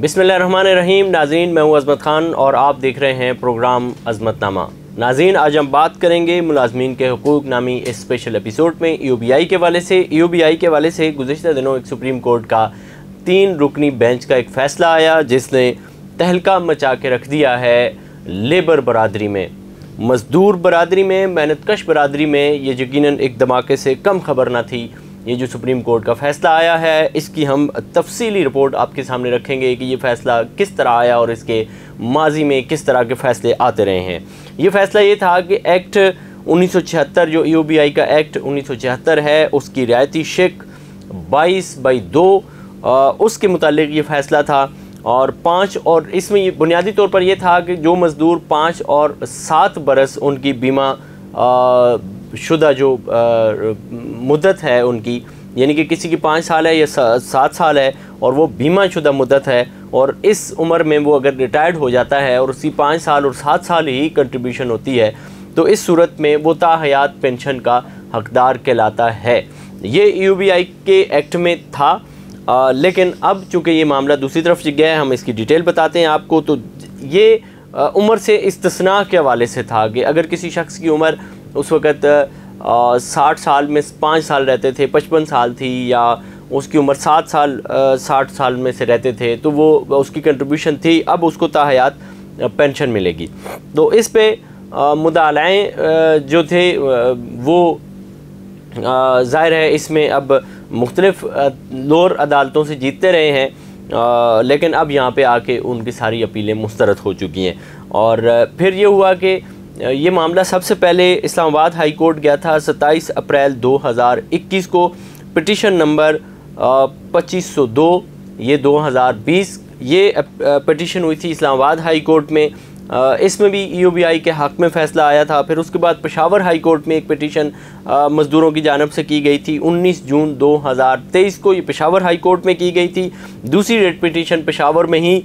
बिस्मिल्लाहिर्रहमानिर्रहीम। नाज़रीन, मैं हूँ अज़मत ख़ान और आप देख रहे हैं प्रोग्राम अज़मतनामा। नाज़रीन, आज हम बात करेंगे मुलाज़मीन के हुकूक़ नामी इस स्पेशल एपिसोड में EOBI के हवाले से गुज़िश्ता दिनों एक सुप्रीम कोर्ट का 3 रुकनी बेंच का एक फ़ैसला आया जिसने तहलका मचा के रख दिया है लेबर बरादरी में, मज़दूर बरादरी में, मेहनतकश बरादरी में। ये यकीनन एक धमाके से कम खबर ना थी। ये जो सुप्रीम कोर्ट का फ़ैसला आया है इसकी हम तफसीली रिपोर्ट आपके सामने रखेंगे कि ये फ़ैसला किस तरह आया और इसके माजी में किस तरह के फ़ैसले आते रहे हैं। ये फ़ैसला ये था कि एक्ट 1976 जो EOBI का एक्ट 1976 है उसकी रियायती शिक 22/2 उसके मुतालिक ये फ़ैसला था। और 5 और इसमें ये बुनियादी तौर पर यह था कि जो मज़दूर 5 और 7 बरस उनकी बीमा शुदा जो मुद्दत है उनकी, यानी कि किसी की 5 साल है या 7 साल है और वो बीमा शुदा मुद्दत है और इस उम्र में वो अगर रिटायर्ड हो जाता है और उसी 5 साल और 7 साल ही कंट्रीब्यूशन होती है तो इस सूरत में वो ताहयात पेंशन का हकदार कहलाता है। ये EOBI के एक्ट में था, लेकिन अब चूँकि ये मामला दूसरी तरफ गया है, हम इसकी डिटेल बताते हैं आपको। तो ये उम्र से इस्तिस्ना के हवाले से था कि अगर किसी शख्स की उम्र उस वक़्त 60 साल में 5 साल रहते थे, 55 साल थी, या उसकी उम्र 7 साल 60 साल में से रहते थे तो वो उसकी कंट्रीब्यूशन थी, अब उसको ताहयात पेंशन मिलेगी। तो इस पे मुदालाएँ जो थे वो ज़ाहिर है इसमें अब मुख्तलिफ़ लोअर अदालतों से जीतते रहे हैं, लेकिन अब यहाँ पे आके उनकी सारी अपीलें मुस्तरद हो चुकी हैं। और फिर ये हुआ कि ये मामला सबसे पहले इस्लामाबाद हाई कोर्ट गया था 27 अप्रैल 2021 को। पिटीशन नंबर 2502 ये 2020 ये पिटीशन हुई थी इस्लामाबाद हाई कोर्ट में। इसमें भी EOBI के हक़ में फ़ैसला आया था। फिर उसके बाद पेशावर हाई कोर्ट में एक पिटीशन मज़दूरों की जानिब से की गई थी 19 जून 2023 को, ये पेशावर हाई कोर्ट में की गई थी। दूसरी रेट पिटीशन पेशावर में ही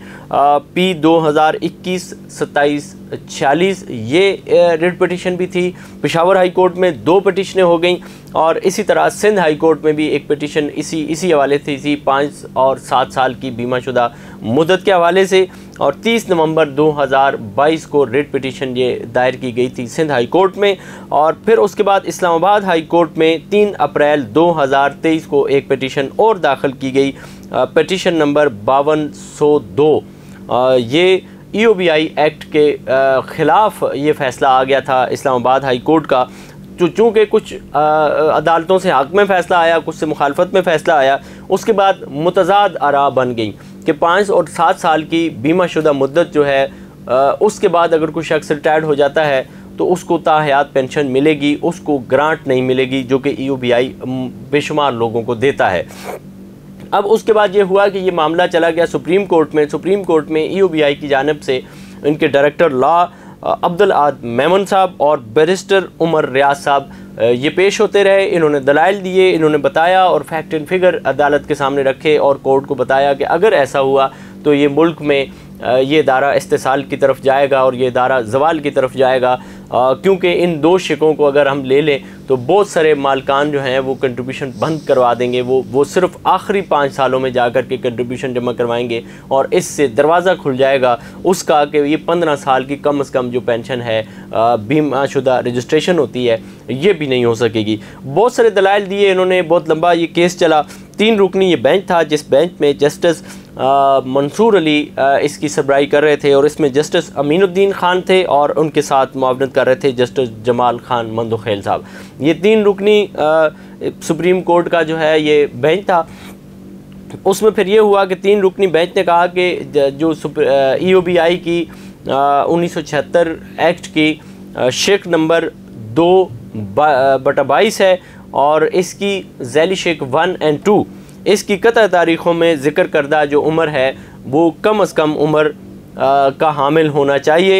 P 2021-2746 ये रेट पिटीशन भी थी। पेशावर हाई कोर्ट में 2 पिटीशनें हो गई और इसी तरह सिंध हाई कोर्ट में भी एक पिटीशन इसी हवाले से थी 5 और 7 साल की बीमा शुदा मुद्दत के हवाले से। और 30 नवंबर 2022 को रेट पिटीशन ये दायर की गई थी सिंध हाई कोर्ट में। और फिर उसके बाद इस्लामाबाद हाई कोर्ट में 3 अप्रैल 2023 को एक पिटीशन और दाखिल की गई, पिटीशन नंबर 5202। ये EOBI एक्ट के ख़िलाफ़ ये फ़ैसला आ गया था इस्लामाबाद हाई कोर्ट का। चूँकि कुछ अदालतों से हक़ में फ़ैसला आया, कुछ से मुखालफत में फ़ैसला आया, उसके बाद मुतज़ाद आरा बन गई कि 5 और 7 साल की बीमा शुदा मुद्दत जो है उसके बाद अगर कोई शख्स रिटायर्ड हो जाता है तो उसको ताहयात पेंशन मिलेगी, उसको ग्रांट नहीं मिलेगी, जो कि EOBI बेशुमार लोगों को देता है। अब उसके बाद ये हुआ कि ये मामला चला गया सुप्रीम कोर्ट में। सुप्रीम कोर्ट में EOBI की जानिब से इनके डायरेक्टर लॉ अब्दुल आद मेमन साहब और बैरिस्टर उमर रियाज साहब ये पेश होते रहे। इन्होंने दलाइल दिए, इन्होंने बताया और फैक्ट एंड फिगर अदालत के सामने रखे और कोर्ट को बताया कि अगर ऐसा हुआ तो ये मुल्क में ये इदारा इस्तेसाल की तरफ जाएगा और ये इदारा ज़वाल की तरफ जाएगा, क्योंकि इन 2 शिकों को अगर हम ले लें तो बहुत सारे मालकान जो हैं वो कंट्रीब्यूशन बंद करवा देंगे। वो सिर्फ आखिरी 5 सालों में जाकर के कंट्रीब्यूशन जमा करवाएंगे और इससे दरवाज़ा खुल जाएगा उसका कि ये 15 साल की कम से कम जो पेंशन है बीमा शुदा रजिस्ट्रेशन होती है ये भी नहीं हो सकेगी। बहुत सारे दलाइल दिए इन्होंने, बहुत लंबा ये केस चला। 3 रुकनी ये बेंच था जिस बेंच में जस्टिस मंसूर अली इसकी सरबराही कर रहे थे और इसमें जस्टिस अमीनुद्दीन ख़ान थे और उनके साथ मुआवनत कर रहे थे जस्टिस जमाल ख़ान मंदोखेल साहब। ये 3 रुकनी सुप्रीम कोर्ट का जो है ये बेंच था। उसमें फिर ये हुआ कि 3 रुकनी बेंच ने कहा कि जो EOBI की 1976 एक्ट की शेक नंबर 2/22 है और इसकी झैली शेक 1 और 2 इसकी कतई तारीख़ों में ज़िक्र करदा जो उम्र है वो कम अज़ कम उम्र का हामिल होना चाहिए।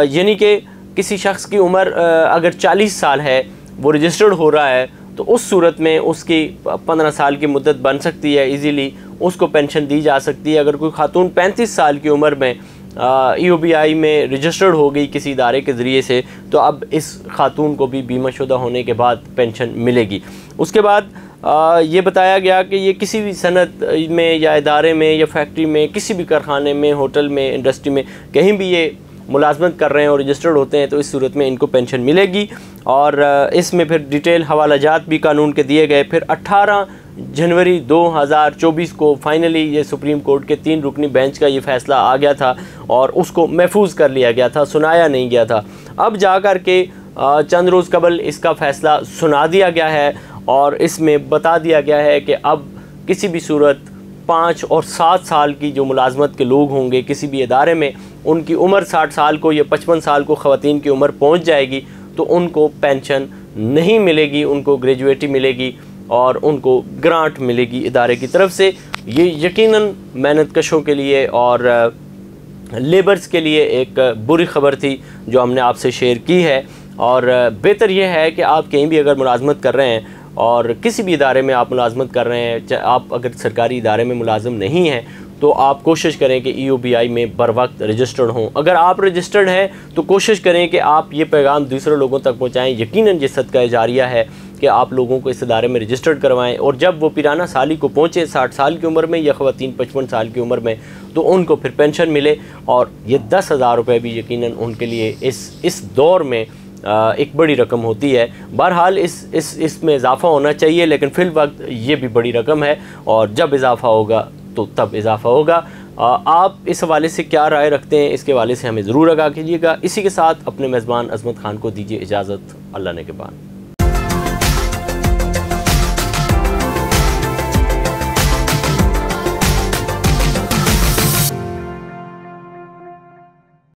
यानी कि किसी शख्स की उम्र अगर 40 साल है, वो रजिस्टर्ड हो रहा है, तो उस सूरत में उसकी 15 साल की मुद्दत बन सकती है, इजीली उसको पेंशन दी जा सकती है। अगर कोई खातून 35 साल की उम्र में EOBI में रजिस्टर्ड हो गई किसी इदारे के ज़रिए से, तो अब इस खातून को भी बीमा शुदा होने के बाद पेंशन मिलेगी। उसके बाद ये बताया गया कि ये किसी भी सनत में या इदारे में या फैक्ट्री में, किसी भी कारखाने में, होटल में, इंडस्ट्री में, कहीं भी ये मुलाजमत कर रहे हैं और रजिस्टर्ड होते हैं तो इस सूरत में इनको पेंशन मिलेगी। और इसमें फिर डिटेल हवालाजात भी कानून के दिए गए। फिर 18 जनवरी 2024 को फाइनली ये सुप्रीम कोर्ट के 3 रुकनी बेंच का ये फ़ैसला आ गया था और उसको महफूज कर लिया गया था, सुनाया नहीं गया था। अब जा कर के चंद रोज़ कबल इसका फ़ैसला सुना दिया गया है और इसमें बता दिया गया है कि अब किसी भी सूरत 5 और 7 साल की जो मुलाजमत के लोग होंगे किसी भी इदारे में, उनकी उम्र 60 साल को या 55 साल को ख़वातीन की उम्र पहुंच जाएगी तो उनको पेंशन नहीं मिलेगी, उनको ग्रेजुएटी मिलेगी और उनको ग्रांट मिलेगी इदारे की तरफ से। ये यकीनन मेहनत कशों के लिए और लेबर्स के लिए एक बुरी ख़बर थी जो हमने आपसे शेयर की है। और बेहतर यह है कि आप कहीं भी अगर मुलाजमत कर रहे हैं और किसी भी इदारे में आप मुलाजमत कर रहे हैं, आप अगर सरकारी इदारे में मुलाजिम नहीं हैं तो आप कोशिश करें कि EOBI में बर वक्त रजिस्टर्ड हों। अगर आप रजिस्टर्ड हैं तो कोशिश करें कि आप ये पैगाम दूसरे लोगों तक पहुँचाएँ। यकीनन ये सदका जारिया है कि आप लोगों को इस इदारे में रजिस्टर्ड करवाएं और जब वो पिराना साली को पहुँचे 60 साल की उम्र में या ख़वातीन 55 साल की उम्र में तो उनको फिर पेंशन मिले। और ये 10,000 रुपये भी यकीनन उनके लिए इस दौर में एक बड़ी रकम होती है। बहरहाल इसमें इजाफ़ा होना चाहिए, लेकिन फ़िल वक्त ये भी बड़ी रकम है और जब इजाफ़ा होगा तो तब इजाफ़ा होगा। आप इस हवाले से क्या राय रखते हैं, इसके हवाले से हमें ज़रूर आगाह कीजिएगा। इसी के साथ अपने मेज़बान अज़मत ख़ान को दीजिए इजाज़त। अल्लाह ने के बाद।